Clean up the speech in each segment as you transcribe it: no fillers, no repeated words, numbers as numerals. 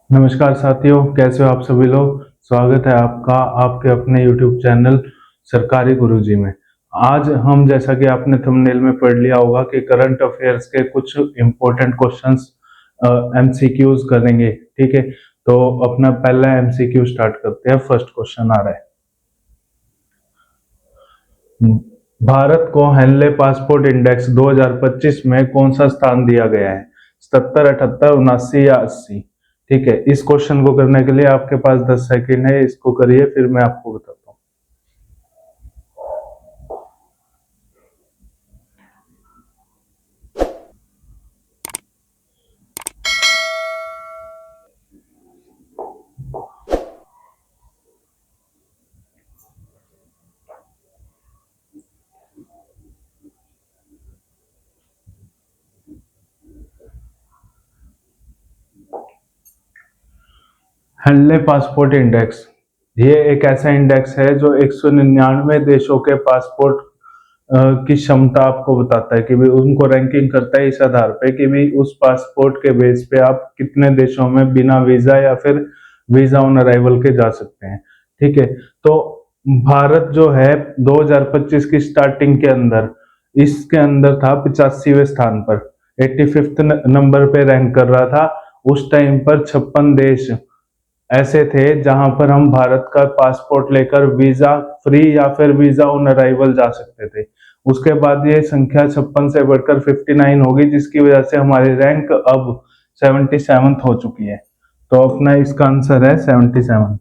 नमस्कार साथियों, कैसे हो आप सभी लोग। स्वागत है आपका आपके अपने YouTube चैनल सरकारी गुरुजी में। आज हम, जैसा कि आपने थंबनेल में पढ़ लिया होगा, कि करंट अफेयर्स के कुछ इम्पोर्टेंट क्वेश्चंस MCQs करेंगे। ठीक है, तो अपना पहला MCQ स्टार्ट करते हैं। फर्स्ट क्वेश्चन आ रहा है, भारत को हेनले पासपोर्ट इंडेक्स 2025 में कौन सा स्थान दिया गया है? 77, 78, 79 या 80? ठीक है, इस क्वेश्चन को करने के लिए आपके पास 10 सेकंड है। इसको करिए, फिर मैं आपको बताता हूँ। हेनले पासपोर्ट इंडेक्स, ये एक ऐसा इंडेक्स है जो 199 देशों के पासपोर्ट की क्षमता आपको बताता है कि भी उनको रैंकिंग करता है इस आधार पे कि भी उस पासपोर्ट के बेस पे आप कितने देशों में बिना वीजा या फिर वीजा ऑन अराइवल के जा सकते हैं। ठीक है, तो भारत जो है 2025 की स्टार्टिंग के अंदर इसके अंदर था 85वें स्थान पर, 85th नंबर पे रैंक कर रहा था। उस टाइम पर 56 देश ऐसे थे जहां पर हम भारत का पासपोर्ट लेकर वीजा फ्री या फिर वीजा ऑन अराइवल जा सकते थे। उसके बाद ये संख्या 56 से बढ़कर 59 होगी, जिसकी वजह से हमारी रैंक अब 77 हो चुकी है। तो अपना इसका आंसर है 77।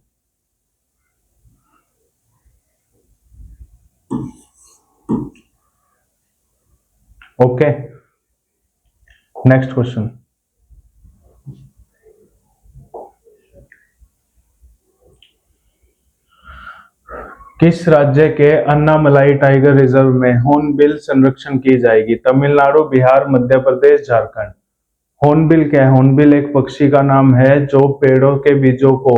Okay, next question. किस राज्य के अन्नामलाई टाइगर रिजर्व में हॉर्नबिल संरक्षण की जाएगी? तमिलनाडु, बिहार, मध्य प्रदेश, झारखंड? हॉर्नबिल क्या है? हॉर्नबिल एक पक्षी का नाम है जो पेड़ों के बीजों को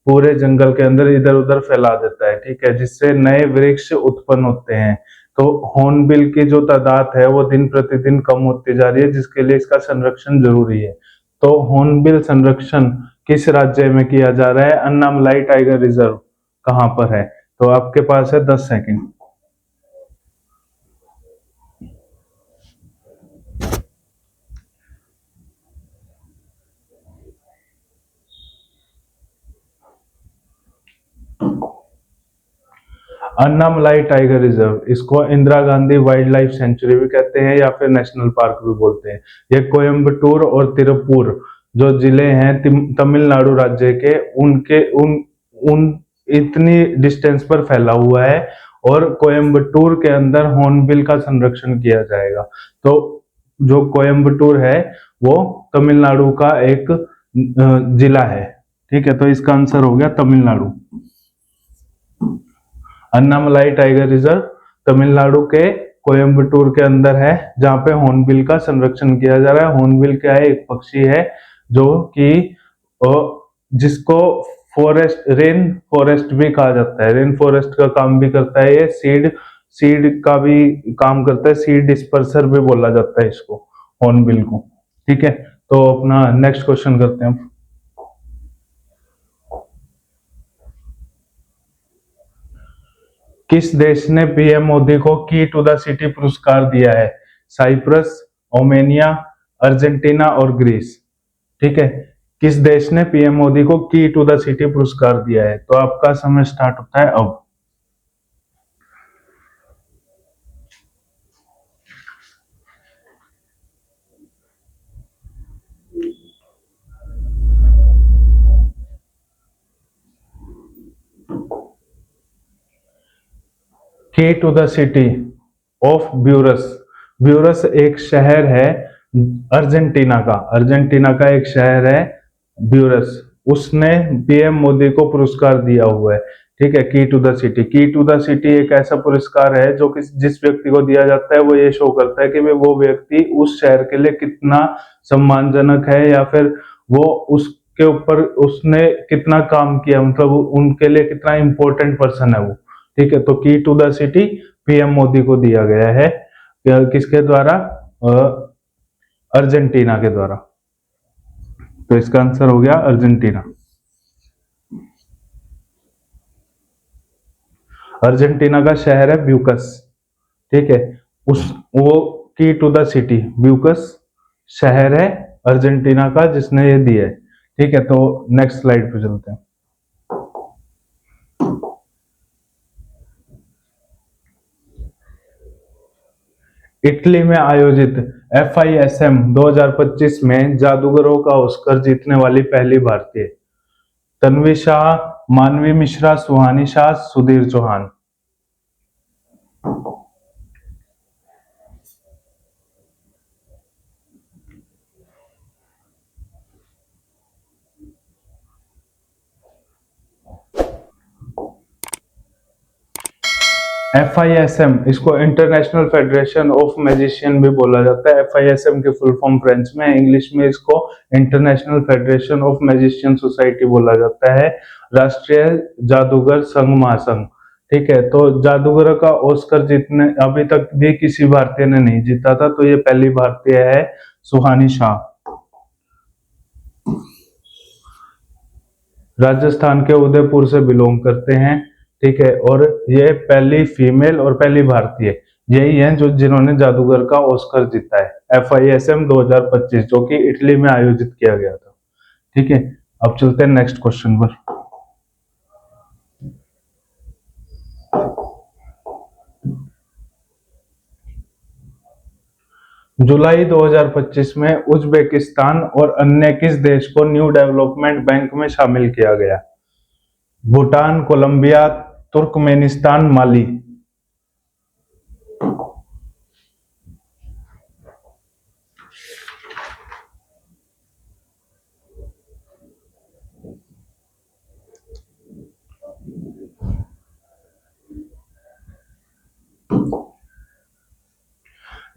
पूरे जंगल के अंदर इधर उधर फैला देता है। ठीक है, जिससे नए वृक्ष उत्पन्न होते हैं। तो हॉर्नबिल की जो तादाद है वो दिन प्रतिदिन कम होती जा रही है, जिसके लिए इसका संरक्षण जरूरी है। तो हॉर्नबिल संरक्षण किस राज्य में किया जा रहा है? अन्नामलाई टाइगर रिजर्व कहाँ पर है? तो आपके पास है 10 सेकंड। अन्नामलाई टाइगर रिजर्व, इसको Indira Gandhi wild life sanctuary भी कहते हैं या फिर नेशनल पार्क भी बोलते हैं। ये कोयम्बटूर और तिरुपुर जो जिले हैं तमिलनाडु राज्य के, उनके उन उन इतनी डिस्टेंस पर फैला हुआ है। और कोयम्बटूर के अंदर हॉर्नबिल का संरक्षण किया जाएगा। तो जो कोयम्बटूर है वो तमिलनाडु का एक जिला है। ठीक है, तो इसका आंसर हो गया तमिलनाडु। अन्नामलाई टाइगर रिजर्व तमिलनाडु के कोयम्बटूर के अंदर है, जहां पे हॉर्नबिल का संरक्षण किया जा रहा है। हॉर्नबिल क्या है? एक पक्षी है जो कि जिसको रेन फॉरेस्ट भी कहा जाता है। रेन फॉरेस्ट का काम भी करता है ये। सीड सीड का भी काम करता है। सीड डिस्पर्सर भी बोला जाता है इसको, हॉर्नबिल को। ठीक है, तो अपना नेक्स्ट क्वेश्चन करते हैं। किस देश ने पीएम मोदी को की टू द सिटी पुरस्कार दिया है? साइप्रस, ओमेनिया, अर्जेंटीना और ग्रीस? ठीक है, किस देश ने पीएम मोदी को की टू द सिटी पुरस्कार दिया है? तो आपका समय स्टार्ट होता है अब। की टू द सिटी ऑफ ब्यूरस। ब्यूरस एक शहर है अर्जेंटीना का। अर्जेंटीना का एक शहर है ब्यूरस। उसने पीएम मोदी को पुरस्कार दिया हुआ है। ठीक है, की टू द सिटी। की टू द सिटी एक ऐसा पुरस्कार है जो कि जिस व्यक्ति को दिया जाता है वो ये शो करता है कि वो व्यक्ति उस शहर के लिए कितना सम्मानजनक है, या फिर वो उसके ऊपर उसने कितना काम किया, मतलब उनके लिए कितना इंपॉर्टेंट पर्सन है वो। ठीक है, तो key to the city PM Modi को दिया गया है। किसके द्वारा? अर्जेंटीना के द्वारा। तो इसका आंसर हो गया अर्जेंटीना। अर्जेंटीना का शहर है ब्यूकस, ठीक है, उस वो की टू द सिटी, ब्यूकस शहर है अर्जेंटीना का जिसने ये दिया है, ठीक है। तो नेक्स्ट स्लाइड पे चलते हैं। इटली में आयोजित FISM 2025 में जादूगरों का ऑस्कर जीतने वाली पहली भारतीय, तन्वी शाह, मानवी मिश्रा, सुहानी शाह, सुधीर चौहान। FISM इसको इंटरनेशनल फेडरेशन ऑफ मैजिशियन भी बोला जाता है। FISM की फुल फॉर्म फ्रेंच में, इंग्लिश में इसको international federation of magician society बोला जाता है, राष्ट्रीय जादूगर संघ महासंघ, ठीक है। तो जादूगर का ऑस्कर जीतने अभी तक भी किसी भारतीय ने नहीं जीता था, तो ये पहली भारतीय है सुहानी शाह। राजस्थान के उदयपुर से बिलोंग करते हैं, ठीक है, और ये पहली फीमेल और पहली भारतीय यही हैं जो जिन्होंने जादूगर का ऑस्कर जीता है FISM 2025 जो कि इटली में आयोजित किया गया था, ठीक है। अब चलते हैं नेक्स्ट क्वेश्चन पर। जुलाई 2025 में उज्बेकिस्तान और अन्य किस देश को न्यू डेवलपमेंट बैंक में शामिल किया गया? भूटान, कोलंबिया, तुर्कमेनिस्तान, माली।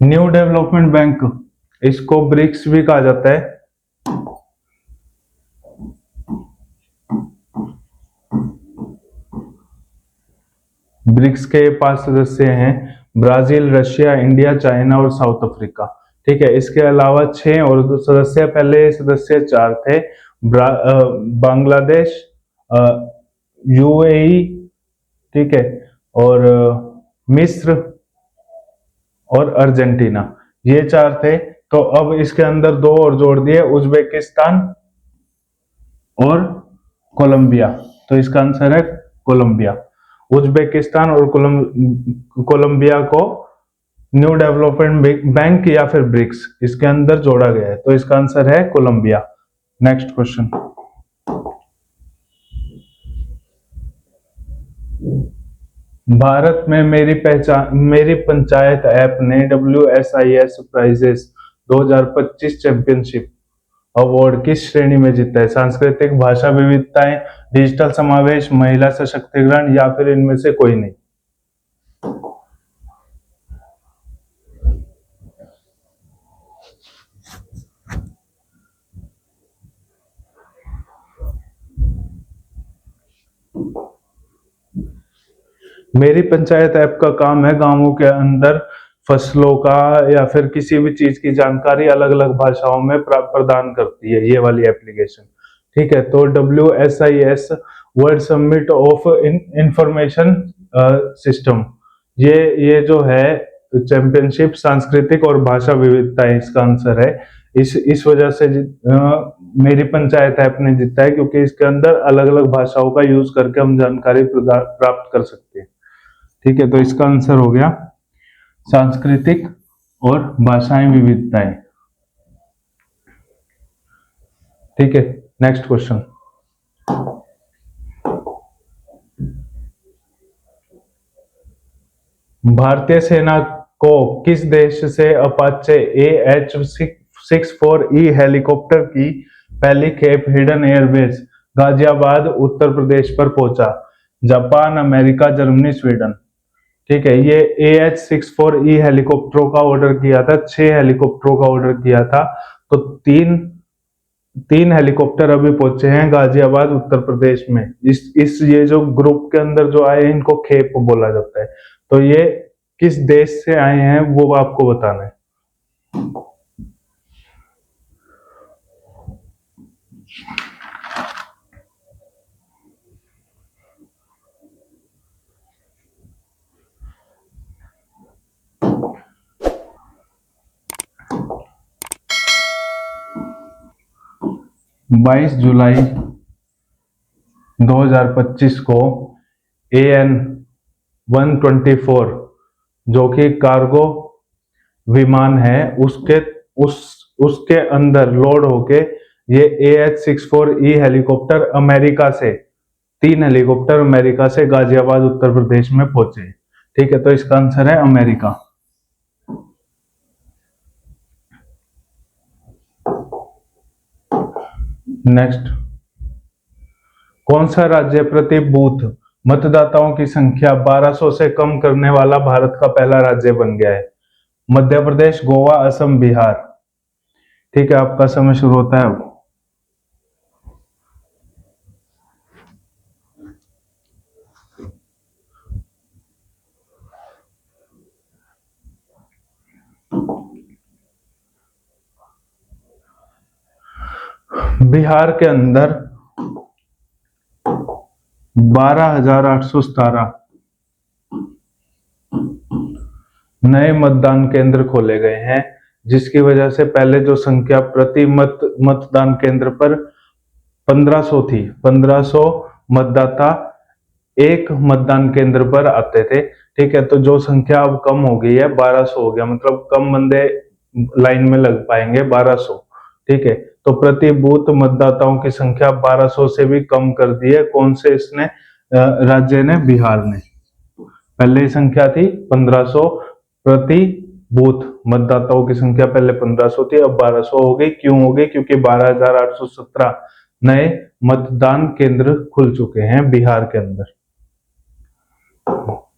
न्यू डेवलपमेंट बैंक, इसको ब्रिक्स भी कहा जाता है। ब्रिक्स के 5 सदस्य हैं, ब्राजील, रशिया, इंडिया, चाइना और साउथ अफ्रीका, ठीक है। इसके अलावा 6 और सदस्य, पहले सदस्य 4 थे, बांग्लादेश, UAE, ठीक है, और मिस्र और अर्जेंटीना, ये 4 थे। तो अब इसके अंदर 2 और जोड़ दिए, उज्बेकिस्तान और कोलंबिया, तो इसका आंसर है कोलंबिया। उज्बेकिस्तान और कोलंबिया को न्यू डेवलपमेंट बैंक या फिर ब्रिक्स इसके अंदर जोड़ा गया है, तो इसका आंसर है कोलंबिया। Next question. भारत में मेरी पंचायत ऐप ने WSIS प्राइजेस 2025 चैंपियनशिप अवार्ड किस श्रेणी में जीता है? सांस्कृतिक, भाषा विविधताएं, डिजिटल समावेश, महिला सशक्तिकरण या फिर इनमें से कोई नहीं? मेरी पंचायत ऐप का काम है गांवों के अंदर फसलों का या फिर किसी भी चीज की जानकारी अलग अलग भाषाओं में प्रदान करती है ये वाली एप्लीकेशन, ठीक है। तो WSIS world summit of information system, ये जो है चैंपियनशिप सांस्कृतिक और भाषा विविधता है, इसका आंसर है। इस वजह से मेरी पंचायत ऐप ने जीता है क्योंकि इसके अंदर अलग अलग भाषाओं का यूज करके हम जानकारी प्राप्त कर सकते हैं, ठीक है। तो इसका आंसर हो गया सांस्कृतिक और भाषाएं विविधताएं, ठीक है। Next question. भारतीय सेना को किस देश से अपाचे AH-64E हेलीकॉप्टर की पहली खेप हिडन एयरबेस गाजियाबाद उत्तर प्रदेश पर पहुंचा? जापान, अमेरिका, जर्मनी, स्वीडन, ठीक है। ये AH-64E हेलीकॉप्टरों का ऑर्डर किया था, 6 हेलीकॉप्टरों का ऑर्डर किया था, तो तीन हेलीकॉप्टर अभी पहुंचे हैं गाजियाबाद उत्तर प्रदेश में। ये जो ग्रुप के अंदर जो आए इनको खेप बोला जाता है। तो ये किस देश से आए हैं वो आपको बताना है। 22 जुलाई 2025 को AN 124 जो कि कार्गो विमान है उसके अंदर लोड होके ये AH-64E हेलीकॉप्टर अमेरिका से 3 हेलीकॉप्टर अमेरिका से गाजियाबाद उत्तर प्रदेश में पहुंचे। ठीक है, तो इसका आंसर है अमेरिका। नेक्स्ट, कौन सा राज्य प्रति बूथ मतदाताओं की संख्या 1200 से कम करने वाला भारत का पहला राज्य बन गया है? मध्य प्रदेश, गोवा, असम, बिहार। ठीक है, आपका समय शुरू होता है अब। बिहार के अंदर 12,817 नए मतदान केंद्र खोले गए हैं, जिसकी वजह से पहले जो संख्या प्रति मतदान केंद्र पर 1500 थी, 1500 मतदाता एक मतदान केंद्र पर आते थे। ठीक है, तो जो संख्या अब कम हो गई है, 1200 हो गया, मतलब कम बंदे लाइन में लग पाएंगे, 1200। ठीक है, तो प्रति बूथ मतदाताओं की संख्या 1200 से भी कम कर दी है। कौन से इसने राज्य ने? बिहार ने। पहले ही संख्या थी 1500 प्रति बूथ, मतदाताओं की संख्या पहले 1500 थी, अब 1200 हो गई। क्यों हो गई? क्योंकि 12,817 नए मतदान केंद्र खुल चुके हैं बिहार के अंदर।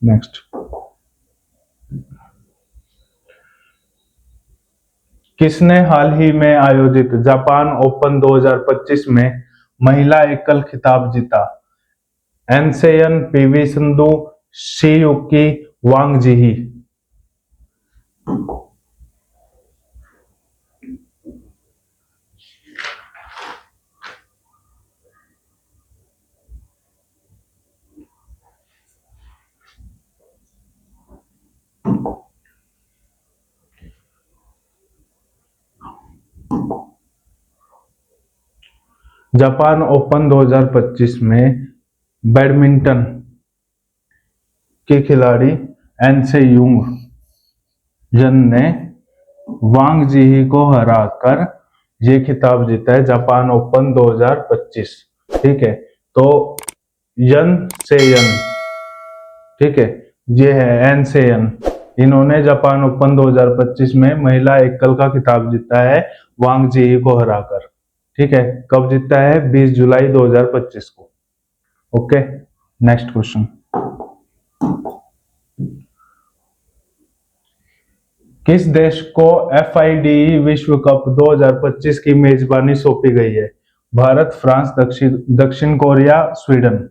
नेक्स्ट, किसने हाल ही में आयोजित जापान ओपन 2025 में महिला एकल खिताब जीता? एनसेयन, पीवी सिंधु, शियुकी, वांग जिही। जापान ओपन 2025 में बैडमिंटन के खिलाड़ी एनसेयुंग जन ने वांग जिही को हराकर ये खिताब जीता है, जापान ओपन 2025। ठीक है, तो यन सेयन, ठीक है, ये है एन सेयन, इन्होंने जापान ओपन 2025 में महिला एकल का खिताब जीता है वांग जिही को हराकर। ठीक है, कब जीता है? 20 जुलाई 2025 को। ओके, नेक्स्ट क्वेश्चन, किस देश को FIDE विश्व कप 2025 की मेजबानी सौंपी गई है? भारत, फ्रांस, दक्षिण कोरिया, स्वीडन।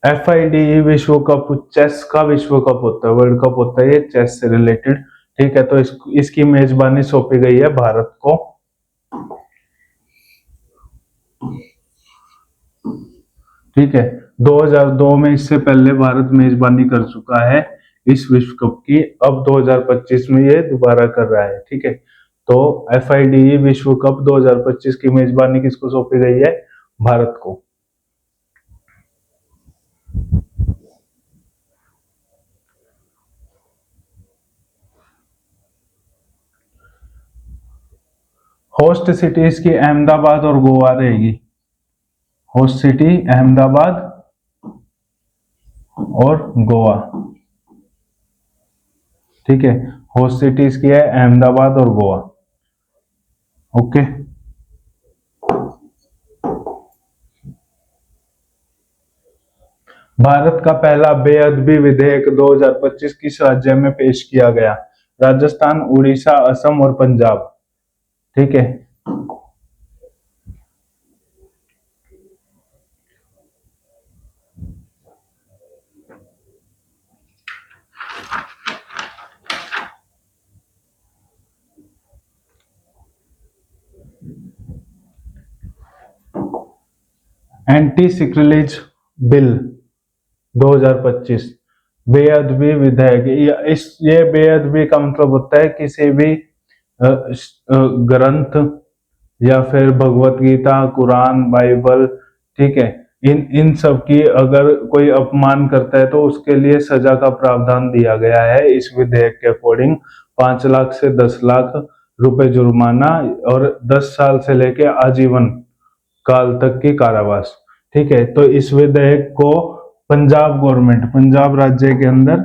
FIDE विश्व कप चेस का विश्व कप होता है, वर्ल्ड कप होता है ये चेस से रिलेटेड। ठीक है, तो इसकी मेजबानी सौंपी गई है भारत को। ठीक है, 2002 में इससे पहले भारत मेजबानी कर चुका है इस विश्व कप की, अब 2025 में ये दोबारा कर रहा है। ठीक है, तो FIDE विश्व कप 2025 की मेजबानी किसको सौंपी गई है? भारत को। होस्ट सिटीज की अहमदाबाद और गोवा रहेगी। होस्ट सिटी अहमदाबाद और गोवा। ठीक है, होस्ट सिटीज की है अहमदाबाद और गोवा। ओके, भारत का पहला बेअदबी विधेयक 2025 किस राज्य में पेश किया गया? राजस्थान, उड़ीसा, असम और पंजाब। ठीक है, एंटी सिक्रिलेज बिल 2025 बेअदबी विधेयक। ये बेअदबी का मतलब होता है किसी भी ग्रंथ या फिर भगवत गीता, कुरान, बाइबल, ठीक है, इन सब की अगर कोई अपमान करता है तो उसके लिए सजा का प्रावधान दिया गया है इस विधेयक के अकॉर्डिंग। 5 लाख से 10 लाख रुपए जुर्माना और 10 साल से लेके आजीवन काल तक की कारावास। ठीक है, तो इस विधेयक को पंजाब गवर्नमेंट, पंजाब राज्य के अंदर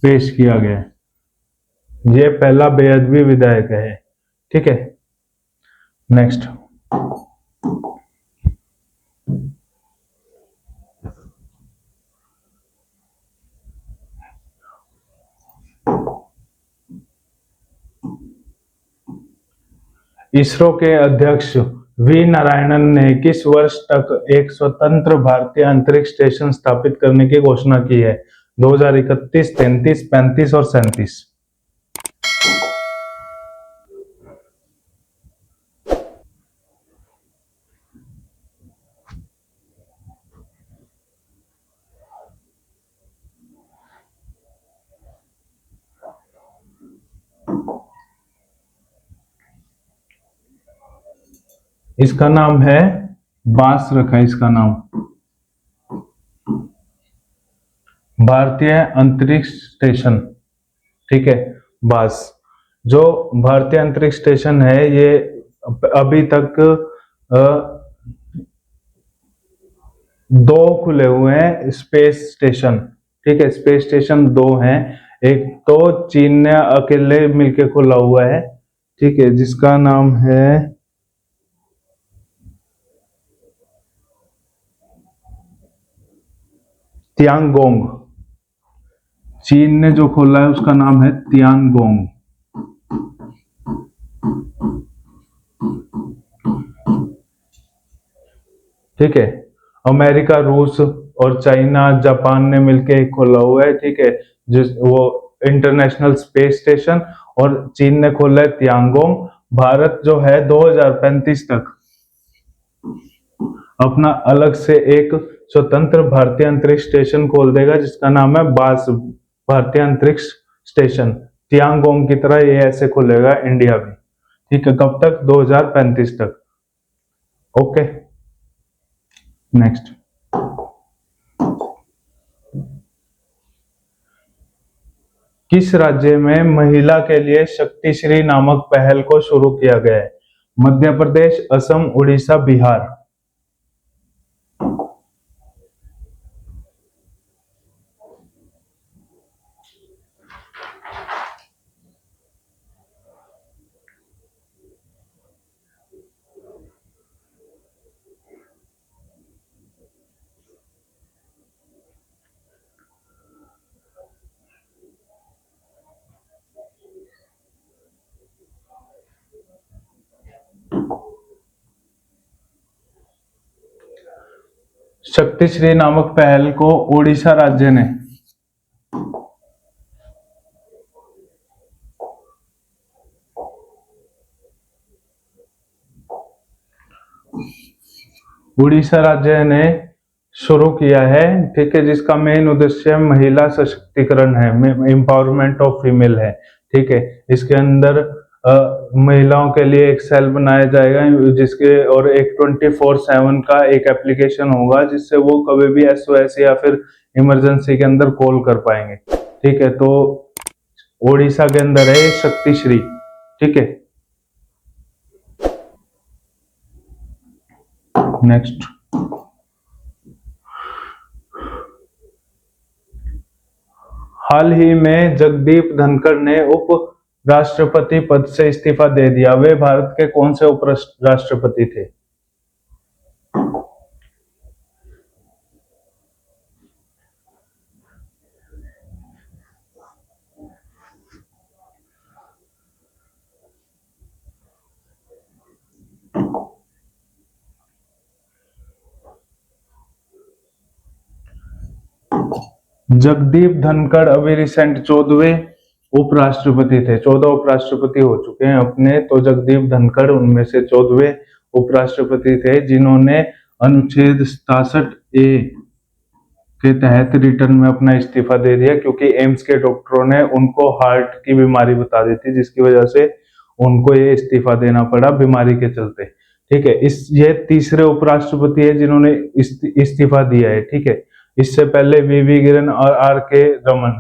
पेश किया गया है। ये पहला बेअदबी विधेयक है। ठीक है, नेक्स्ट। इसरो के अध्यक्ष वी नारायणन ने किस वर्ष तक एक स्वतंत्र भारतीय अंतरिक्ष स्टेशन स्थापित करने की घोषणा की है? 2031, 33, 35 और 37। इसका नाम है बास, रखा है इसका नाम, भारतीय अंतरिक्ष स्टेशन। ठीक है, बास। जो भारतीय अंतरिक्ष स्टेशन है ये अभी तक 2 खुले हुए हैं स्पेस स्टेशन। ठीक है, स्पेस स्टेशन 2 हैं। एक तो चीन ने अकेले मिलके खोला हुआ है, ठीक है, जिसका नाम है तियांगोंग। चीन ने जो खोला है उसका नाम है तियांगोंग। ठीक है, अमेरिका, रूस और चाइना, जापान ने मिलके एक खोला हुआ है। ठीक है, जिस वो इंटरनेशनल स्पेस स्टेशन, और चीन ने खोला है तियांगोंग। भारत जो है 2035 तक अपना अलग से एक स्वतंत्र भारतीय अंतरिक्ष स्टेशन खोल देगा जिसका नाम है बास, भारतीय अंतरिक्ष स्टेशन। तियांगोंग की तरह ये ऐसे खुलेगा इंडिया में। ठीक है, कब तक? 2035 तक। Okay, next. किस राज्य में महिला के लिए शक्तिश्री नामक पहल को शुरू किया गया है? मध्य प्रदेश, असम, उड़ीसा, बिहार। शक्तिश्री नामक पहल को उड़ीसा राज्य ने शुरू किया है। ठीक है, जिसका मेन उद्देश्य महिला सशक्तिकरण है, एम्पावरमेंट ऑफ फीमेल है। ठीक है, इसके अंदर महिलाओं के लिए एक सेल बनाया जाएगा जिसके, और एक 24/7 का एक एप्लीकेशन होगा जिससे वो कभी भी SOS या फिर इमरजेंसी के अंदर कॉल कर पाएंगे। ठीक है, तो ओडिशा के अंदर है शक्तिश्री। ठीक है, नेक्स्ट। हाल ही में जगदीप धनखड़ ने उप राष्ट्रपति पद से इस्तीफा दे दिया। वे भारत के कौन से उप राष्ट्रपति थे? जगदीप धनखड़ अभी रिसेंट 14वें उपराष्ट्रपति थे। 14 उपराष्ट्रपति हो चुके हैं अपने, तो जगदीप धनखड़ उनमें से 14वें उपराष्ट्रपति थे जिन्होंने अनुच्छेद 67A के तहत रिटर्न में अपना इस्तीफा दे दिया, क्योंकि एम्स के डॉक्टरों ने उनको हार्ट की बीमारी बता दी थी, जिसकी वजह से उनको ये इस्तीफा देना पड़ा बीमारी के चलते। ठीक है, ये तीसरे उपराष्ट्रपति है जिन्होंने इस्तीफा दिया है। ठीक है, इससे पहले वीवी गिरी और आर के रमन।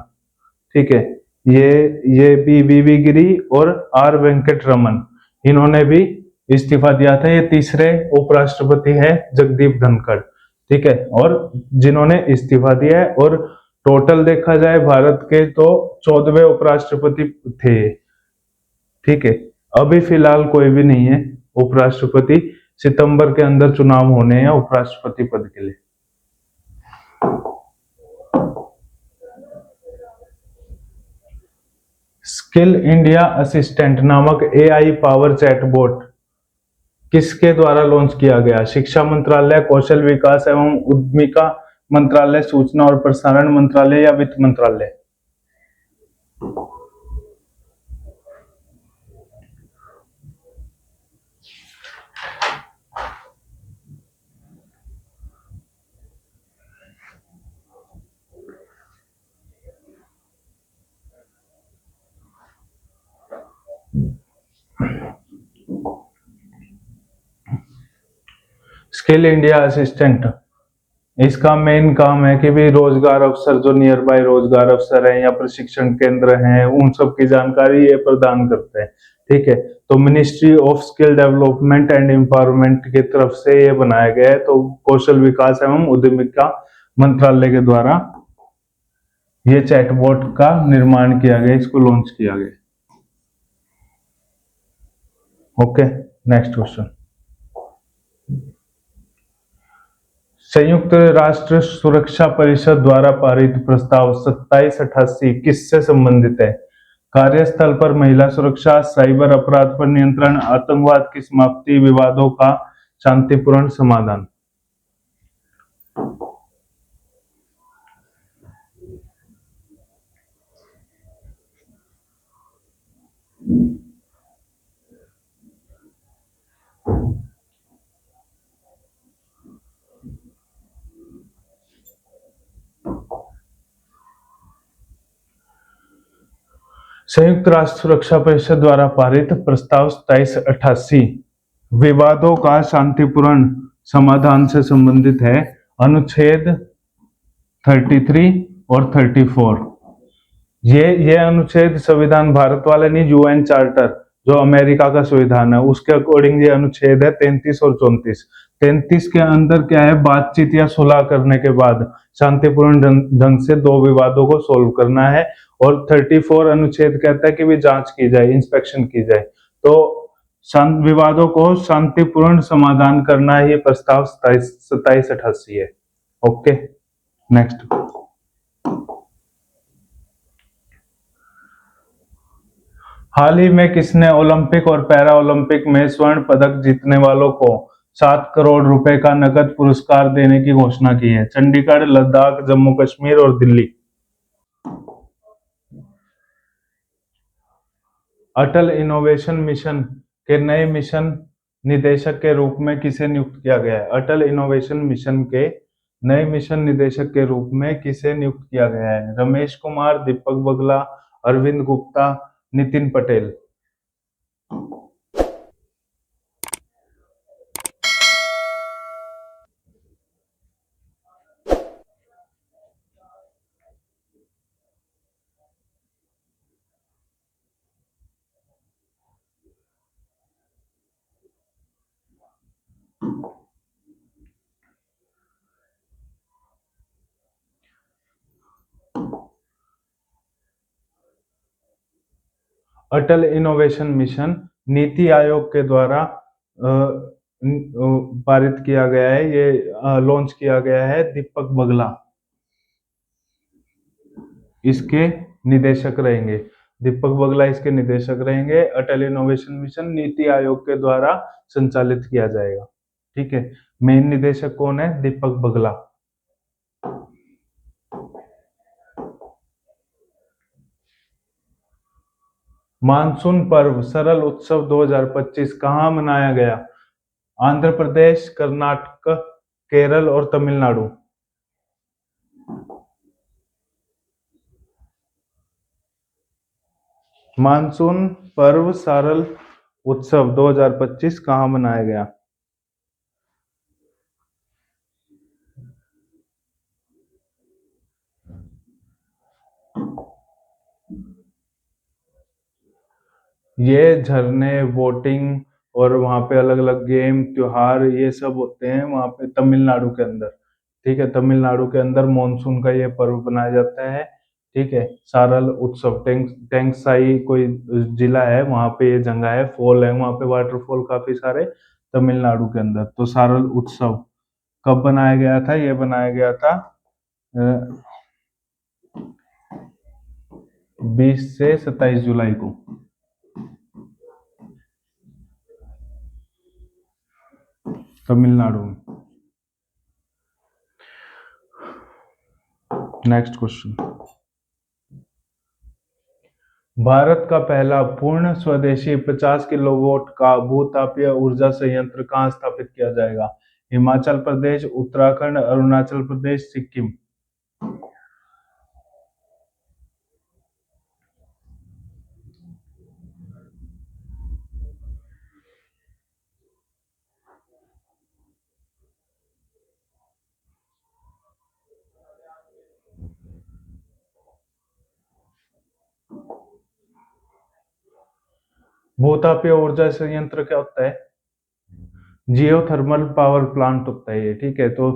ठीक है, ये भी वीवी गिरी और आर वेंकट रमन, इन्होंने भी इस्तीफा दिया था। ये तीसरे उपराष्ट्रपति है जगदीप धनखड़। ठीक है, और जिन्होंने इस्तीफा दिया है, और टोटल देखा जाए भारत के तो 14वें उपराष्ट्रपति थे। ठीक है, अभी फिलहाल कोई भी नहीं है उपराष्ट्रपति। सितंबर के अंदर चुनाव होने हैं उपराष्ट्रपति पद के लिए। स्किल इंडिया असिस्टेंट नामक एआई पावर चैटबॉट किसके द्वारा लॉन्च किया गया? शिक्षा मंत्रालय, कौशल विकास एवं उद्यमिता मंत्रालय, सूचना और प्रसारण मंत्रालय या वित्त मंत्रालय? स्किल इंडिया असिस्टेंट, इसका मेन काम है कि भी रोजगार अवसर, जो नियर बाय रोजगार अवसर है या प्रशिक्षण केंद्र हैं, उन सब की जानकारी ये प्रदान करते हैं। ठीक है, तो ministry of skill development and empowerment की तरफ से ये बनाया गया है। तो कौशल विकास एवं उद्यमिता मंत्रालय के द्वारा ये चैटबॉट का निर्माण किया गया, इसको लॉन्च किया गया। Okay, next question. संयुक्त राष्ट्र सुरक्षा परिषद द्वारा पारित प्रस्ताव 2788 किससे संबंधित है? कार्यस्थल पर महिला सुरक्षा, साइबर अपराध पर नियंत्रण, आतंकवाद की समाप्ति, विवादों का शांतिपूर्ण समाधान। संयुक्त राष्ट्र सुरक्षा परिषद द्वारा पारित प्रस्ताव 2788 विवादों का शांतिपूर्ण समाधान से संबंधित है। अनुच्छेद 33 और 34। ये अनुच्छेद संविधान भारत वाला नहीं, यूएन चार्टर जो अमेरिका का संविधान है उसके अकॉर्डिंग ये अनुच्छेद है 33 और 34। 33 के अंदर क्या है, बातचीत या सुलह करने के बाद शांतिपूर्ण ढंग से दो विवादों को सोल्व करना है। और 34 अनुच्छेद कहता है कि भी जांच की जाए, इंस्पेक्शन की जाए। तो विवादों को शांतिपूर्ण समाधान करना ही प्रस्ताव 2788 है। Okay, next. हाल ही में किसने ओलंपिक और पैरा ओलंपिक में स्वर्ण पदक जीतने वालों को 7 करोड़ रुपए का नकद पुरस्कार देने की घोषणा की है? चंडीगढ़, लद्दाख, जम्मू कश्मीर और दिल्ली। अटल इनोवेशन मिशन के नए मिशन निदेशक के रूप में किसे नियुक्त किया गया है? अटल इनोवेशन मिशन के नए मिशन निदेशक के रूप में किसे नियुक्त किया गया है? रमेश कुमार, दीपक बगला, अरविंद गुप्ता, नितिन पटेल। अटल इनोवेशन मिशन नीति आयोग के द्वारा पारित किया गया है, ये लॉन्च किया गया है। दीपक बगला इसके निदेशक रहेंगे। दीपक बगला इसके निदेशक रहेंगे। अटल इनोवेशन मिशन नीति आयोग के द्वारा संचालित किया जाएगा। ठीक है, मेन निदेशक कौन है? दीपक बगला। मानसून पर्व सरल उत्सव 2025 कहाँ मनाया गया? आंध्र प्रदेश, कर्नाटक, केरल और तमिलनाडु। मानसून पर्व सारल उत्सव 2025 कहाँ मनाया गया? ये झरने, बोटिंग और वहाँ पे अलग अलग गेम, त्योहार, ये सब होते हैं वहाँ पे तमिलनाडु के अंदर। ठीक है, तमिलनाडु के अंदर मानसून का ये पर्व मनाया जाता है। ठीक है, सारल उत्सव, टेंगसाई कोई जिला है, वहाँ पे ये जगह है, फॉल है वहाँ पे, वाटरफॉल काफी सारे तमिलनाडु के अंदर। तो सारल उत्सव कब बनाया गया था? ये बनाया गया था 20 से 27 जुलाई को। तमिलनाडु में। नेक्स्ट क्वेश्चन, भारत का पहला पूर्ण स्वदेशी 50 किलोवाट का भूतापीय ऊर्जा संयंत्र कहाँ स्थापित किया जाएगा? हिमाचल प्रदेश, उत्तराखंड, अरुणाचल प्रदेश, सिक्किम। भूतापीय ऊर्जा संयंत्र क्या होता है? जियोथर्मल पावर प्लांट होता है ये। ठीक है, तो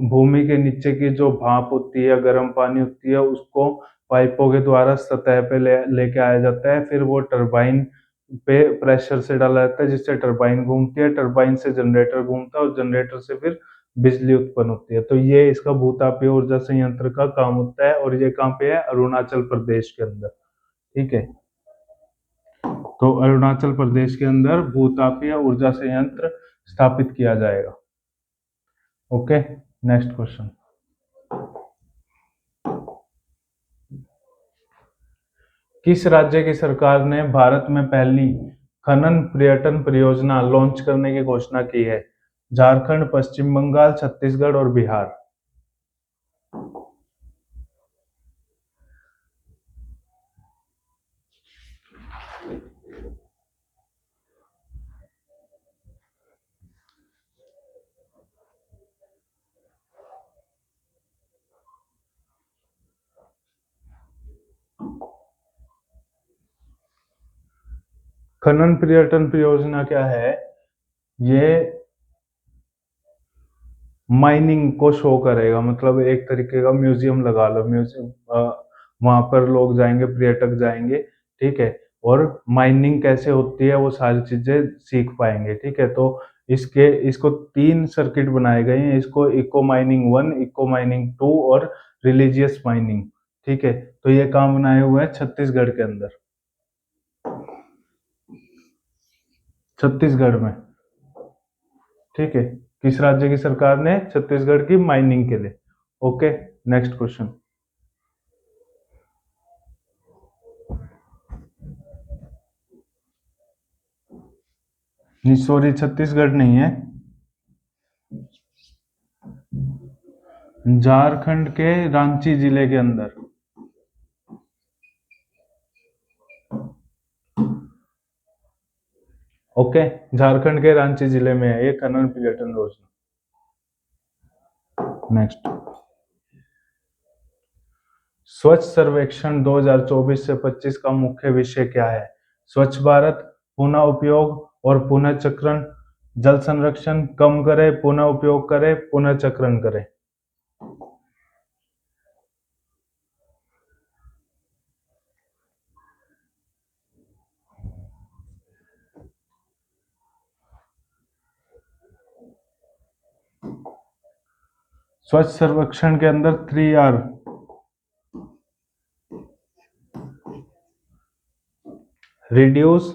भूमि के नीचे की जो भाप होती है, गर्म पानी होती है, उसको पाइपों के द्वारा सतह पे लेके आया जाता है, फिर वो टरबाइन पे प्रेशर से डाला जाता है, जिससे टरबाइन घूमती है, टरबाइन से जनरेटर घूमता है, और जनरेटर से फिर बिजली उत्पन्न होती है। तो ये इसका भूतापीय ऊर्जा संयंत्र का काम होता है, और ये कहाँ पे है? अरुणाचल प्रदेश के अंदर। ठीक है, तो अरुणाचल प्रदेश के अंदर भूतापीय ऊर्जा संयंत्र स्थापित किया जाएगा। ओके, नेक्स्ट क्वेश्चन, किस राज्य की सरकार ने भारत में पहली खनन पर्यटन परियोजना लॉन्च करने की घोषणा की है? झारखंड, पश्चिम बंगाल, छत्तीसगढ़ और बिहार। खनन पर्यटन परियोजना क्या है? ये माइनिंग को शो करेगा, मतलब एक तरीके का म्यूजियम लगा लो, म्यूजियम, वहां पर लोग जाएंगे, पर्यटक जाएंगे। ठीक है, और माइनिंग कैसे होती है वो सारी चीजें सीख पाएंगे। ठीक है, तो इसको 3 सर्किट बनाए गए हैं, इसको इको माइनिंग 1, इको माइनिंग 2 और रिलीजियस माइनिंग। ठीक है, तो ये काम बनाए हुए हैं छत्तीसगढ़ के अंदर, छत्तीसगढ़ में। ठीक है, किस राज्य की सरकार ने? छत्तीसगढ़ की, माइनिंग के लिए। ओके, नेक्स्ट क्वेश्चन, नहीं सॉरी, छत्तीसगढ़ नहीं है, झारखंड के रांची जिले के अंदर। ओके, झारखंड के रांची जिले में है ये खनन पर्यटन योजना। नेक्स्ट, स्वच्छ सर्वेक्षण 2024 से 25 का मुख्य विषय क्या है? स्वच्छ भारत, पुनः उपयोग और पुनः चक्रण, जल संरक्षण, कम करें, पुनः उपयोग करें, पुनः चक्रण करें। स्वच्छ सर्वेक्षण के अंदर 3R, रिड्यूस,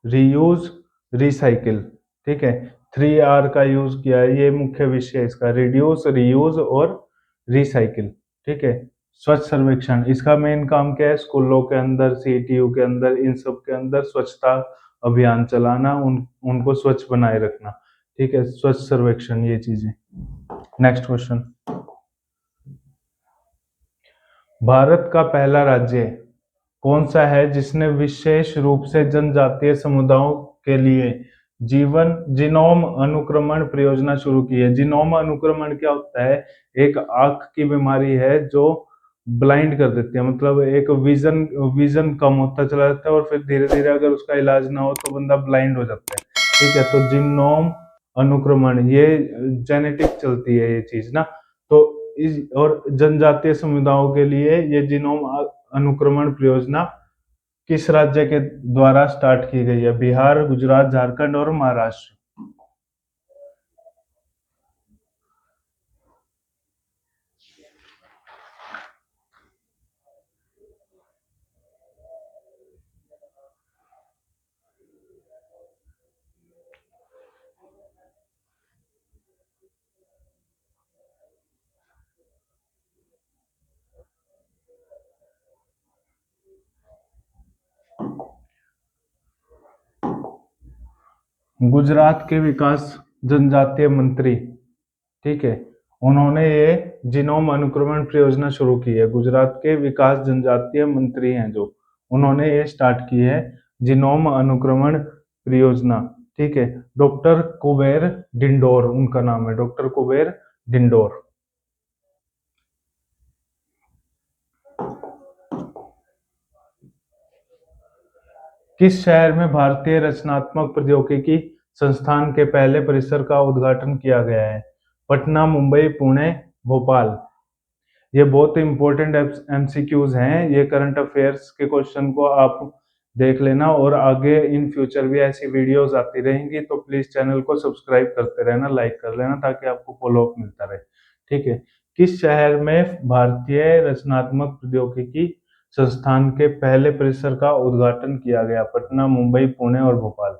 रीयूज, रिसाइकिल। ठीक है, 3R का यूज किया है, ये मुख्य विषय है इसका, रिड्यूस, रीयूज और रिसाइकिल। ठीक है, स्वच्छ सर्वेक्षण, इसका मेन काम क्या है? स्कूलों के अंदर, सीटीयू के अंदर, इन सब के अंदर स्वच्छता अभियान चलाना, उनको स्वच्छ बनाए रखना। ठीक है, स्वच्छ सर्वेक्षण, ये चीजें। नेक्स्ट क्वेश्चन, भारत का पहला राज्य कौन सा है जिसने विशेष रूप से जनजातीय समुदायों के लिए जीवन जीनोम अनुक्रमण परियोजना शुरू की है? जीनोम अनुक्रमण क्या होता है? एक आंख की बीमारी है जो ब्लाइंड कर देती है, मतलब एक विजन विजन कम होता चला जाता है और फिर धीरे धीरे अगर उसका इलाज ना हो तो बंदा ब्लाइंड हो जाता है। ठीक है, तो जीनोम अनुक्रमण ये जेनेटिक चलती है ये चीज ना। तो इस और जनजातीय समुदायों के लिए ये जीनोम अनुक्रमण परियोजना किस राज्य के द्वारा स्टार्ट की गई है? बिहार, गुजरात, झारखंड और महाराष्ट्र। गुजरात के विकास जनजातीय मंत्री, ठीक है, उन्होंने ये जीनोम अनुक्रमण परियोजना शुरू की है। गुजरात के विकास जनजातीय मंत्री हैं जो, उन्होंने ये स्टार्ट की है जीनोम अनुक्रमण परियोजना। ठीक है, डॉक्टर कुबेर डिंडोर उनका नाम है, डॉक्टर कुबेर डिंडोर। किस शहर में भारतीय रचनात्मक प्रौद्योगिकी संस्थान के पहले परिसर का उद्घाटन किया गया है? पटना, मुंबई, पुणे, भोपाल। ये बहुत इंपॉर्टेंट एमसीक्यूज हैं, ये करंट अफेयर्स के क्वेश्चन को आप देख लेना और आगे इन फ्यूचर भी ऐसी वीडियोस आती रहेंगी, तो प्लीज चैनल को सब्सक्राइब करते रहना, लाइक कर लेना ताकि आपको फॉलो अप मिलता रहे। ठीक है, किस शहर में भारतीय रचनात्मक प्रौद्योगिकी संस्थान के पहले परिसर का उद्घाटन किया गया? पटना, मुंबई, पुणे और Bhopal.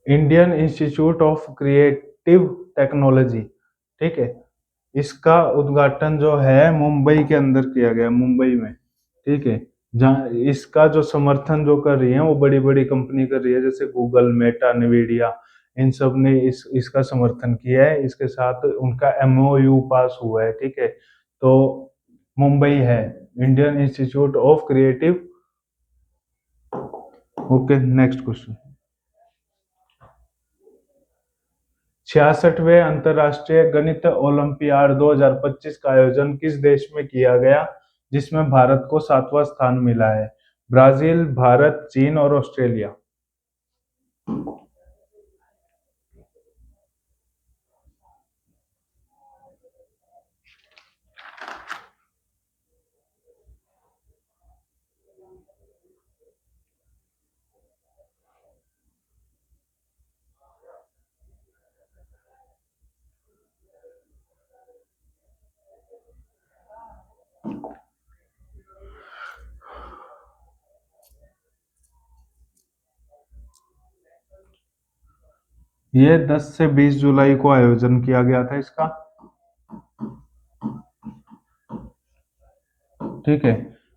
Indian Institute of creative technology, ठीक है, इसका उद्घाटन जो है मुंबई के अंदर किया गया, मुंबई में। ठीक है, जहाँ इसका जो समर्थन जो कर रही है वो बड़ी बड़ी कंपनी कर रही है, जैसे गूगल, मेटा, निविडिया, इन सब ने इसका समर्थन किया है, इसके साथ उनका एमओयू पास हुआ है। ठीक है, तो मुंबई है Indian Institute of Creative. Okay, next question, 66वें अंतर्राष्ट्रीय गणित ओलंपियाड 2025 का आयोजन किस देश में किया गया जिसमें भारत को 7वां स्थान मिला है? ब्राजील, भारत, चीन और ऑस्ट्रेलिया। ये 10 से 20 जुलाई को आयोजन किया गया था इसका। ठीक है,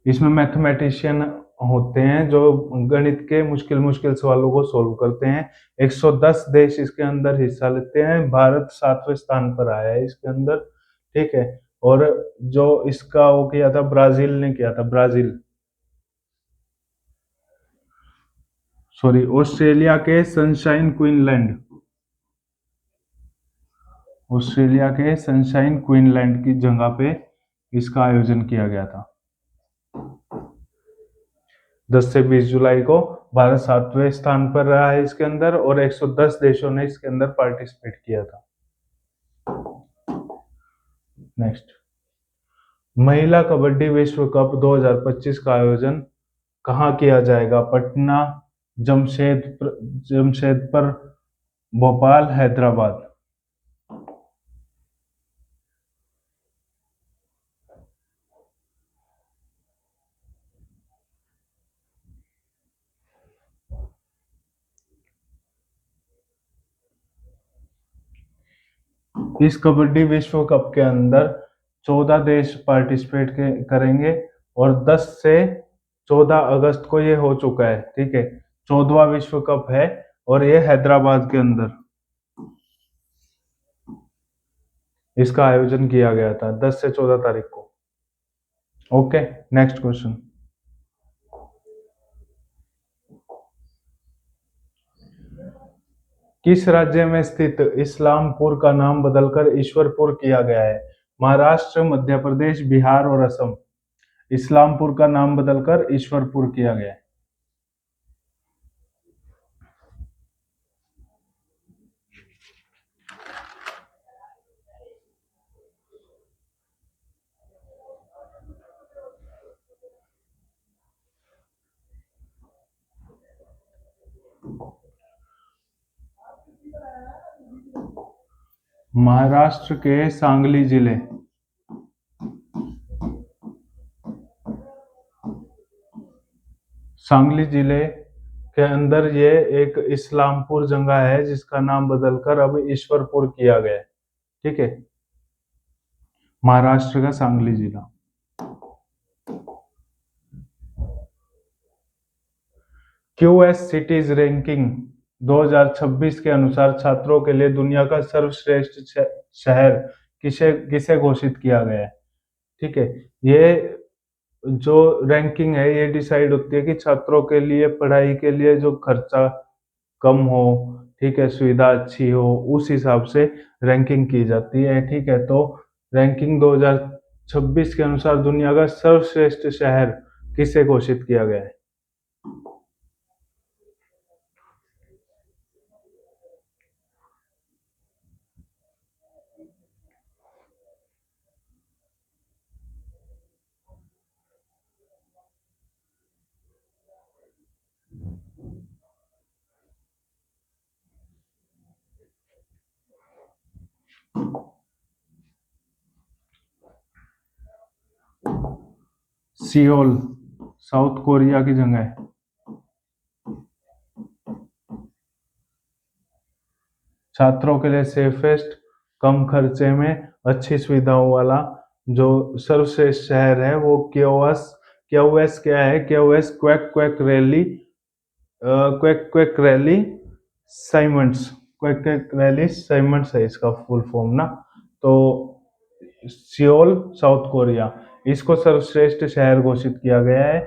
इसमें मैथमेटिशियन होते हैं जो गणित के मुश्किल मुश्किल सवालों को सोल्व करते हैं। 110 देश इसके अंदर हिस्सा लेते हैं, भारत 7वें स्थान पर आया है इसके अंदर। ठीक है, और जो इसका वो किया था ब्राजील ने किया था, ब्राजील, सॉरी, ऑस्ट्रेलिया के सनशाइन क्वीनलैंड, ऑस्ट्रेलिया के सनशाइन क्वीनलैंड की जगह पे इसका आयोजन किया गया था। 10 से 20 जुलाई को भारत 7वें स्थान पर रहा है इसके अंदर और 110 देशों ने इसके अंदर पार्टिसिपेट किया था। नेक्स्ट, महिला कबड्डी विश्व कप 2025 का आयोजन कहाँ किया जाएगा? पटना, जमशेदपुर, भोपाल, हैदराबाद। इस कबड्डी विश्व कप के अंदर 14 देश पार्टिसिपेट करेंगे और 10 से 14 अगस्त को ये हो चुका है, ठीक है। 14वां विश्व कप है और ये हैदराबाद के अंदर इसका आयोजन किया गया था 10 से 14 तारीख को। Okay, next question. किस राज्य में स्थित इस्लामपुर का नाम बदलकर ईश्वरपुर किया गया है? महाराष्ट्र, मध्य प्रदेश, बिहार और असम। इस्लामपुर का नाम बदलकर ईश्वरपुर किया गया है। महाराष्ट्र के सांगली जिले के अंदर ये एक इस्लामपुर जगह है जिसका नाम बदलकर अब ईश्वरपुर किया गया है, ठीक है। महाराष्ट्र का सांगली जिला। क्यूएस सिटीज रैंकिंग 2026 के अनुसार छात्रों के लिए दुनिया का सर्वश्रेष्ठ शहर किसे घोषित किया गया है, ठीक है। ये जो रैंकिंग है ये डिसाइड होती है कि छात्रों के लिए पढ़ाई के लिए जो खर्चा कम हो, ठीक है, सुविधा अच्छी हो, उस हिसाब से रैंकिंग की जाती है, ठीक है। तो रैंकिंग 2026 के अनुसार दुनिया का सर्वश्रेष्ठ शहर किसे घोषित किया गया है? सियोल साउथ कोरिया की जगह है। छात्रों के लिए सेफेस्ट, कम खर्चे में अच्छी सुविधाओं वाला जो सर्वश्रेष्ठ शहर है वो क्यूएस क्या है? क्यूएस क्वेक रैली साइमंड्स है इसका फुल फॉर्म ना। तो सियोल साउथ कोरिया इसको सर्वश्रेष्ठ शहर घोषित किया गया है।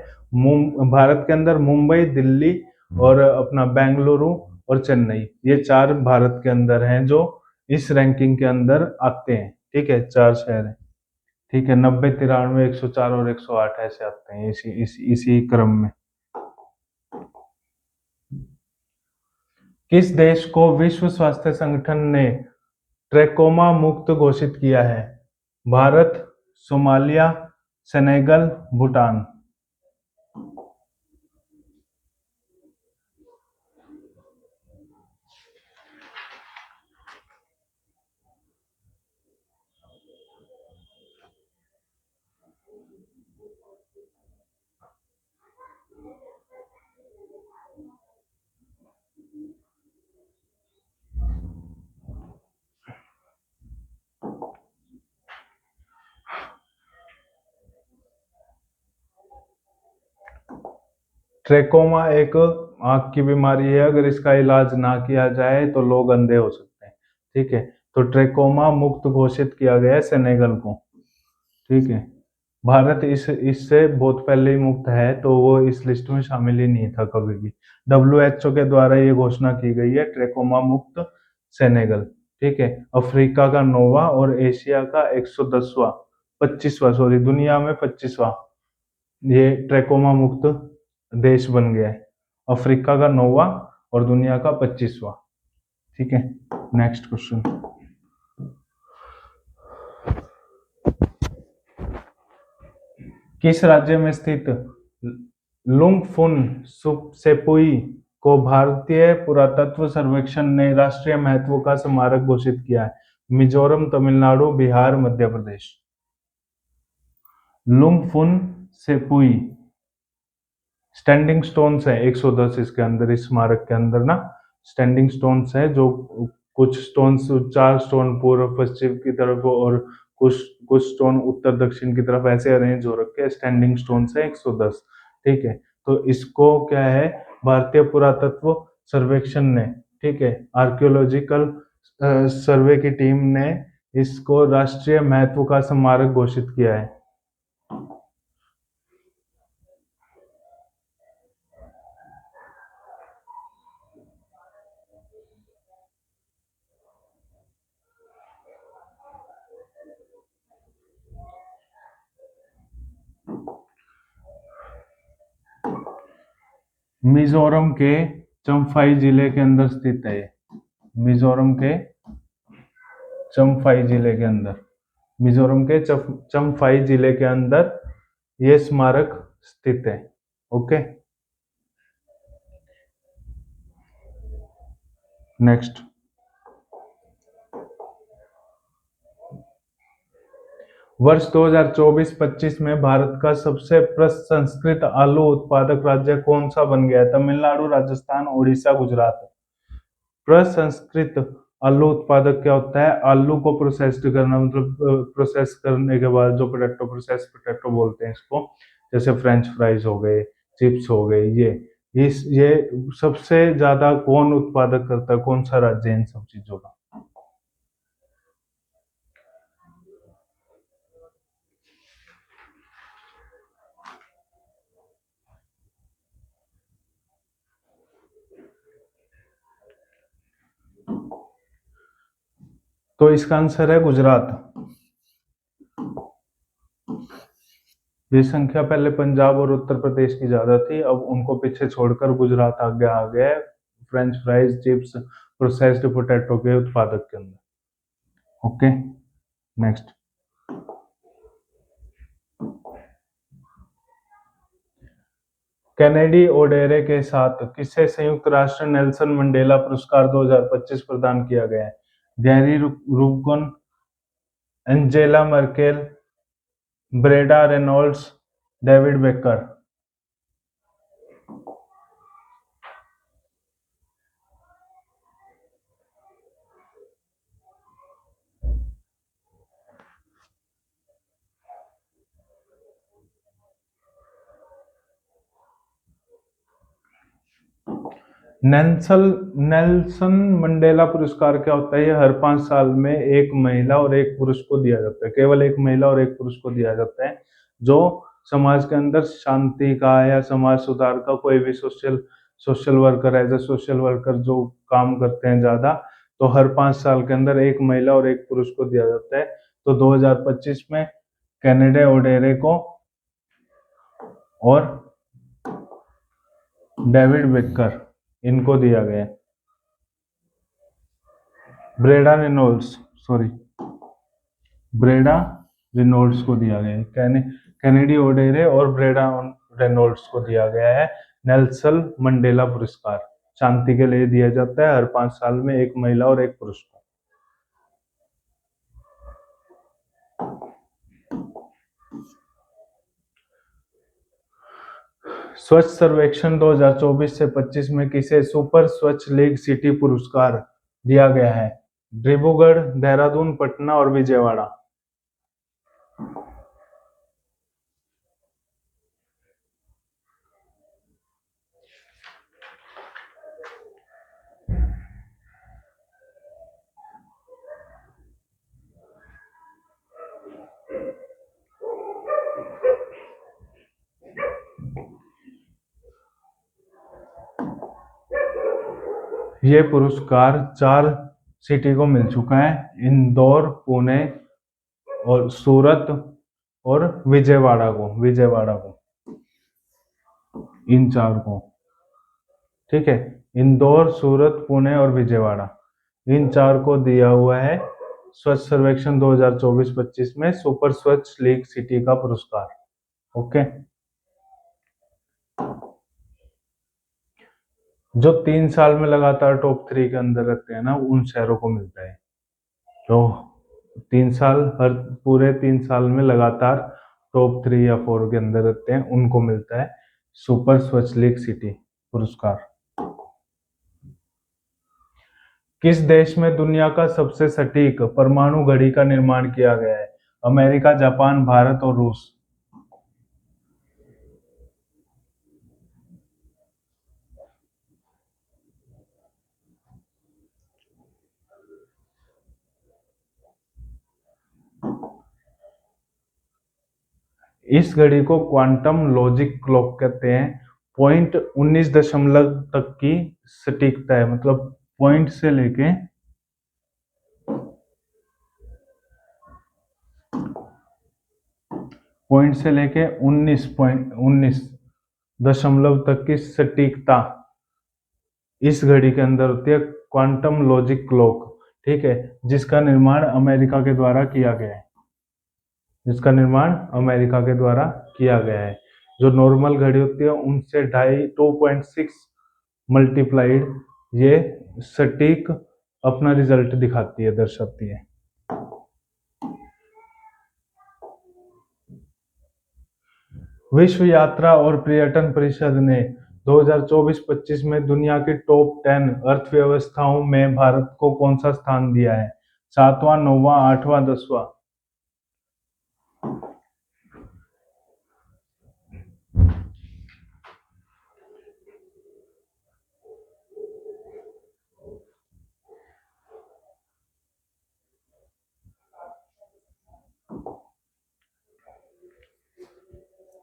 भारत के अंदर मुंबई, दिल्ली और अपना बेंगलुरु और चेन्नई, ये 4 भारत के अंदर हैं जो इस रैंकिंग के अंदर आते हैं, ठीक है। 4 शहर हैं, ठीक है। 90, 93, 104 और 108 ऐसे आते हैं इसी क्रम में। किस देश को विश्व स्वास्थ्य संगठन ने ट्रैकोमा मुक्त घोषित किया है? Bharat, Somalia, Senegal, Bhutan. Trachoma एक आंख की बीमारी है, अगर इसका इलाज ना किया जाए तो लोग अंधे हो सकते हैं, ठीक है। तो ट्रैकोमा मुक्त घोषित किया गया है सेनेगल को, ठीक है। भारत इससे बहुत पहले ही मुक्त है, तो वो इस लिस्ट में शामिल ही नहीं था कभी भी। WHO के द्वारा ये घोषणा की गई है ट्रैकोमा मुक्त सेनेगल, ठीक है। अफ्रीका का 9वां और एशिया का 110वां 25वां सॉरी दुनिया में 25वां ये ट्रैकोमा मुक्त देश बन गया है। अफ्रीका का 9वां और दुनिया का 25वां, ठीक है। Next question. किस राज्य में स्थित लुंगफुन सेपुई को भारतीय पुरातत्व सर्वेक्षण ने राष्ट्रीय महत्व का स्मारक घोषित किया है? मिजोरम, तमिलनाडु, बिहार, मध्य प्रदेश। लुंगफुन सेपुई स्टैंडिंग स्टोन्स है 110 इसके अंदर, इस स्मारक के अंदर ना स्टैंडिंग स्टोन्स है जो कुछ स्टोन, 4 स्टोन पूर्व पश्चिम की तरफ और कुछ कुछ स्टोन उत्तर दक्षिण की तरफ ऐसे अरेंज हो रखे हैं। स्टैंडिंग स्टोन है 110। ठीक है, तो इसको क्या है, भारतीय पुरातत्व सर्वेक्षण ने, ठीक है, आर्कियोलॉजिकल सर्वे की टीम ने इसको राष्ट्रीय महत्व का स्मारक घोषित किया है। मिजोरम के चम्फाई जिले के अंदर स्थित है। मिजोरम के चम्फाई जिले के अंदर, मिजोरम के चम्फाई जिले के अंदर ये स्मारक स्थित है। ओके, नेक्स्ट, वर्ष 2024-25 में भारत का सबसे प्रसंस्कृत आलू उत्पादक राज्य कौन सा बन गया? तमिलनाडु, राजस्थान, उड़ीसा, गुजरात। प्रसंस्कृत आलू उत्पादक क्या होता है? आलू को प्रोसेस्ड करना, मतलब प्रोसेस करने के बाद जो पोटैटो, प्रोसेस पोटैटो बोलते हैं इसको, जैसे फ्रेंच फ्राइज हो गए, चिप्स हो गए, ये सबसे ज्यादा कौन उत्पादक करता है? कौन सा राज्य इन सब चीजों का? तो इसका आंसर है गुजरात। ये संख्या पहले पंजाब और उत्तर प्रदेश की ज्यादा थी, अब उनको पीछे छोड़कर गुजरात आगे आ गया है French fries, chips, processed potato के उत्पादक के अंदर। ओके, नेक्स्ट, केनेडी ओडेरे के साथ किसे संयुक्त राष्ट्र नेल्सन मंडेला पुरस्कार 2025 प्रदान किया गया है? Gary Ruvkun, Angela Merkel, Breda Reynolds, David Baker. Nelson Mandela पुरस्कार क्या होता है? ये हर 5 साल में एक महिला और एक पुरुष को दिया जाता है, केवल एक महिला और एक पुरुष को दिया जाता है, जो समाज के अंदर शांति का या समाज सुधार का कोई भी social social worker, as a social worker जो काम करते हैं ज्यादा, तो हर 5 साल के अंदर एक महिला और एक पुरुष को दिया जाता है। तो 2025 में कैनेडा ओडेरे को और डेविड बेकर, इनको दिया गया। Breda Reynolds, sorry, Breda Reynolds को दिया गया है। कैनेडी ओडेरे और ब्रेडा रेनोल्ड्स को दिया गया है नेल्सन मंडेला पुरस्कार। शांति के लिए दिया जाता है हर 5 साल में, एक महिला और एक पुरुष को। स्वच्छ सर्वेक्षण 2024 से 25 में किसे सुपर स्वच्छ लीग सिटी पुरस्कार दिया गया है? डिब्रूगढ़, देहरादून, पटना और विजयवाड़ा। ये पुरस्कार 4 सिटी को मिल चुका है, इंदौर, पुणे और सूरत और विजयवाड़ा को, इन 4 को। ठीक है, इंदौर, सूरत, पुणे और विजयवाड़ा, इन 4 को दिया हुआ है स्वच्छ सर्वेक्षण 2024-25 में सुपर स्वच्छ लीग सिटी का पुरस्कार। ओके, जो 3 साल में लगातार टॉप 3 के अंदर रहते हैं ना, उन शहरों को मिलता है। तो 3 साल, हर पूरे 3 साल में लगातार टॉप 3 या 4 के अंदर रहते हैं, उनको मिलता है सुपर स्वच्छ लीग सिटी पुरस्कार। किस देश में दुनिया का सबसे सटीक परमाणु घड़ी का निर्माण किया गया है? अमेरिका, जापान, भारत और रूस। इस घड़ी को क्वांटम लॉजिक क्लॉक कहते हैं। पॉइंट 19 दशमलव तक की सटीकता है, मतलब पॉइंट से लेके 19 तक की सटीकता इस घड़ी के अंदर होती है, क्वांटम लॉजिक क्लॉक। ठीक है, जिसका निर्माण अमेरिका के द्वारा किया गया है, जिसका निर्माण अमेरिका के द्वारा किया गया है। जो नॉर्मल घड़ी होती है उनसे 2.6 मल्टीप्लाइड ये सटीक अपना रिजल्ट दिखाती है, दर्शाती है। विश्व यात्रा और पर्यटन परिषद ने 2024-25 में दुनिया की टॉप 10 अर्थव्यवस्थाओं में भारत को कौन सा स्थान दिया है? 7वां, 9वां, 8वां, 10वां।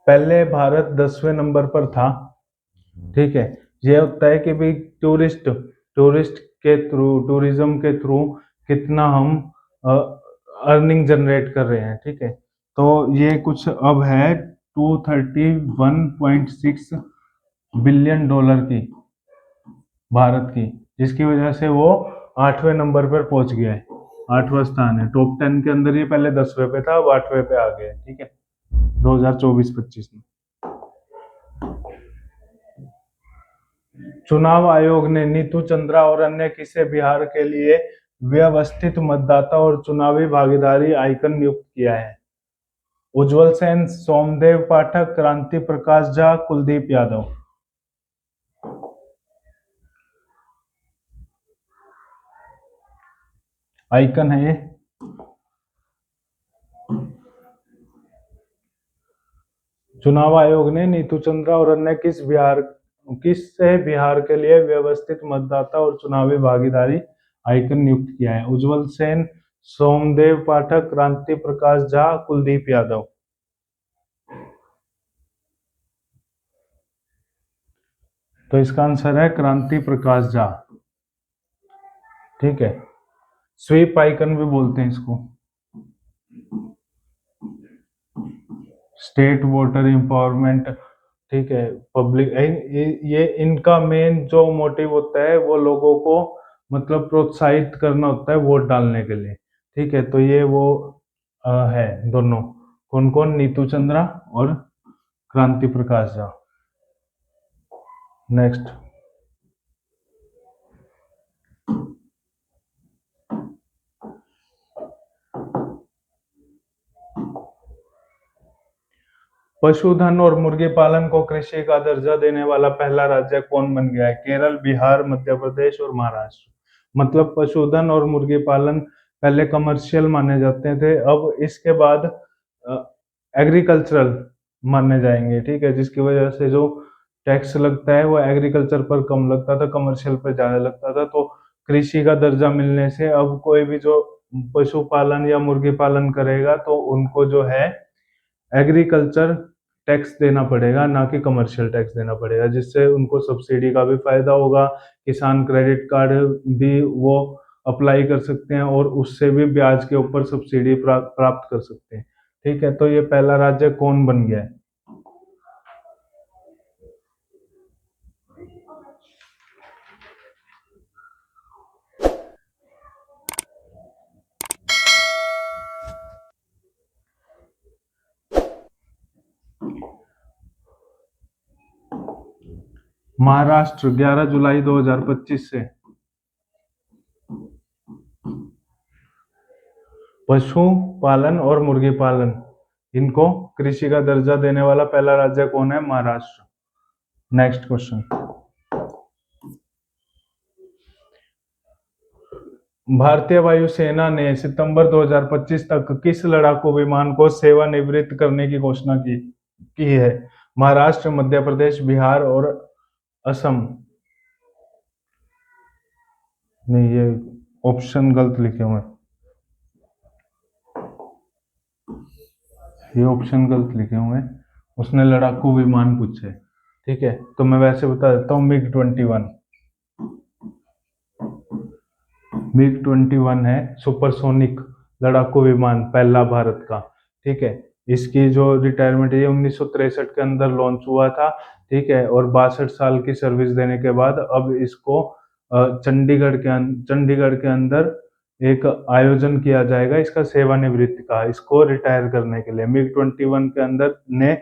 पहले भारत 10वें नंबर पर था। ठीक है, ये होता है कि भाई टूरिस्ट के थ्रू, टूरिज्म के थ्रू कितना हम अर्निंग जनरेट कर रहे हैं। ठीक है, तो ये कुछ अब है 231.6 बिलियन डॉलर की भारत की, जिसकी वजह से वो 8वें नंबर पर पहुंच गया है। 8वां स्थान है टॉप 10 के अंदर। ये पहले 10वें पे था, अब 8वें पे आ गया है। ठीक है, 2024-25 में। चुनाव आयोग ने नीतू चंद्रा और अन्य किसे बिहार के लिए व्यवस्थित मतदाता और चुनावी भागीदारी आइकन नियुक्त किया है? उज्जवल सेन, सोमदेव पाठक, क्रांति प्रकाश झा, कुलदीप यादव। आइकन है ये। चुनाव आयोग ने नीतू चंद्रा और अन्य किससे बिहार के लिए व्यवस्थित मतदाता और चुनावी भागीदारी आइकन नियुक्त किया है? उज्जवल सेन, सोमदेव पाठक, क्रांति प्रकाश झा, कुलदीप यादव। तो इसका आंसर है क्रांति प्रकाश झा। ठीक है, स्वीप आइकन भी बोलते हैं इसको। State voter empowerment. ठीक है, पब्लिक ये इनका मेन जो मोटिव होता है वो लोगों को मतलब प्रोत्साहित करना होता है वोट डालने के लिए। ठीक है, तो ये वो है दोनों। कौन कौन? नीतू चंद्रा और क्रांति प्रकाश झा। नेक्स्ट। पशुधन और मुर्गी पालन को कृषि का दर्जा देने वाला पहला राज्य कौन बन गया है? केरल, बिहार, मध्य प्रदेश और महाराष्ट्र। मतलब पशुधन और मुर्गी पालन पहले कमर्शियल माने जाते थे, अब इसके बाद एग्रीकल्चरल माने जाएंगे। ठीक है, जिसकी वजह से जो टैक्स लगता है वो एग्रीकल्चर पर कम लगता था, कमर्शियल पर ज्यादा लगता था। तो कृषि का दर्जा मिलने से अब कोई भी जो पशुपालन या मुर्गी पालन करेगा तो उनको जो है एग्रीकल्चर टैक्स देना पड़ेगा, ना कि कमर्शियल टैक्स देना पड़ेगा, जिससे उनको सब्सिडी का भी फायदा होगा। किसान क्रेडिट कार्ड भी वो अप्लाई कर सकते हैं और उससे भी ब्याज के ऊपर सब्सिडी प्राप्त कर सकते हैं। ठीक है, तो ये पहला राज्य कौन बन गया है? महाराष्ट्र, 11 जुलाई 2025 से। पशु पालन और मुर्गी पालन इनको कृषि का दर्जा देने वाला पहला राज्य कौन है? महाराष्ट्र। Next question. भारतीय वायुसेना ने सितंबर 2025 तक किस लड़ाकू विमान को सेवानिवृत्त करने की घोषणा की है? महाराष्ट्र, मध्य प्रदेश, बिहार और असम। नहीं, ये ऑप्शन गलत लिखे हुए हैं, ये ऑप्शन गलत लिखे हुए हैं। उसने लड़ाकू विमान पूछे। ठीक है, तो मैं वैसे बता देता हूँ, मिग 21। मिग 21 है सुपरसोनिक लड़ाकू विमान, पहला भारत का। ठीक है, इसकी जो रिटायरमेंट है 1963 के अंदर लॉन्च हुआ था। ठीक है, और 62 साल की सर्विस देने के बाद अब इसको चंडीगढ़ के अंदर एक आयोजन किया जाएगा इसका सेवानिवृत्ति का, इसको रिटायर करने के लिए। मिग 21 के अंदर ने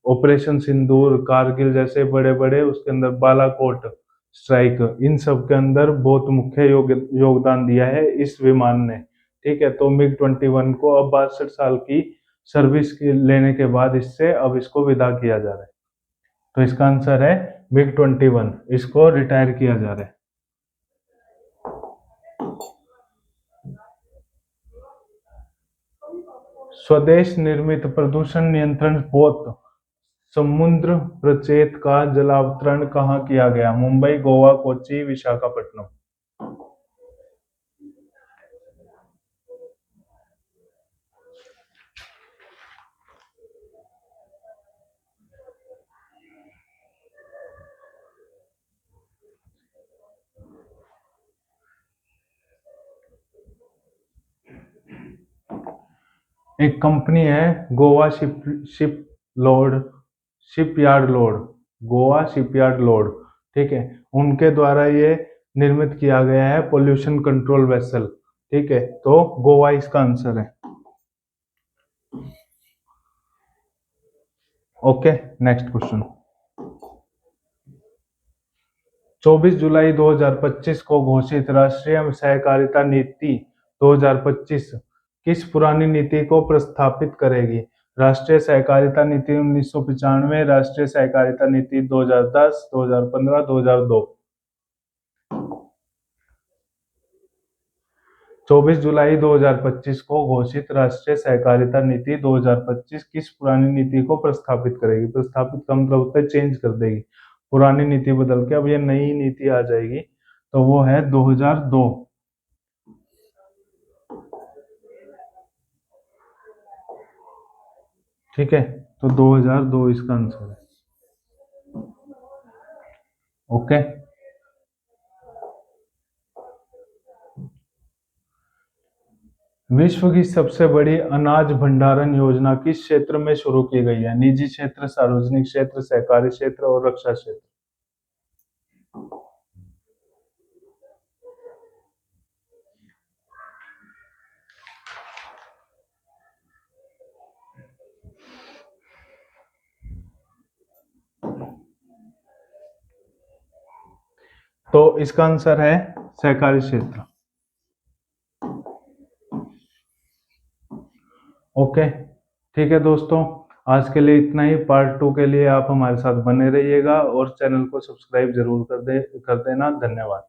ऑपरेशन सिंदूर, कारगिल जैसे बड़े बड़े, उसके अंदर बालाकोट स्ट्राइक, इन सब के अंदर बहुत मुख्य योगदान दिया है इस विमान ने। ठीक है, तो मिग 21 को अब 62 साल की सर्विस लेने के बाद इससे अब इसको विदा किया जा रहा है। तो इसका आंसर है मिग 21, इसको रिटायर किया जा रहा है। स्वदेश निर्मित प्रदूषण नियंत्रण पोत समुद्र प्रचेत का जलावतरण कहाँ किया गया? मुंबई, गोवा, कोच्चि, विशाखापट्टनम। एक कंपनी है Goa shipyard load, Goa shipyard load. ठीक है, उनके द्वारा ये निर्मित किया गया है पोल्यूशन कंट्रोल वेसल। ठीक है, तो गोवा इसका आंसर है। Okay, next question. 24 जुलाई 2025 को घोषित राष्ट्रीय सहकारिता नीति 2025 किस पुरानी नीति को प्रस्थापित करेगी? राष्ट्रीय सहकारिता नीति 1995, राष्ट्रीय सहकारिता नीति 2010, 2015, 2002। 24 जुलाई 2025 को घोषित राष्ट्रीय सहकारिता नीति 2025 किस पुरानी नीति को प्रस्थापित करेगी? प्रस्थापित का मतलब होता है चेंज कर देगी, पुरानी नीति बदल के अब ये नई नीति आ जाएगी, तो वो है 2002। ठीक है, तो 2002 इसका आंसर है। ओके, विश्व की सबसे बड़ी अनाज भंडारण योजना किस क्षेत्र में शुरू की गई है? निजी क्षेत्र, सार्वजनिक क्षेत्र, सहकारी क्षेत्र और रक्षा क्षेत्र। तो इसका आंसर है सहकारी क्षेत्र। ओके, ठीक है दोस्तों, आज के लिए इतना ही। पार्ट 2 के लिए आप हमारे साथ बने रहिएगा और चैनल को सब्सक्राइब जरूर कर देना। धन्यवाद।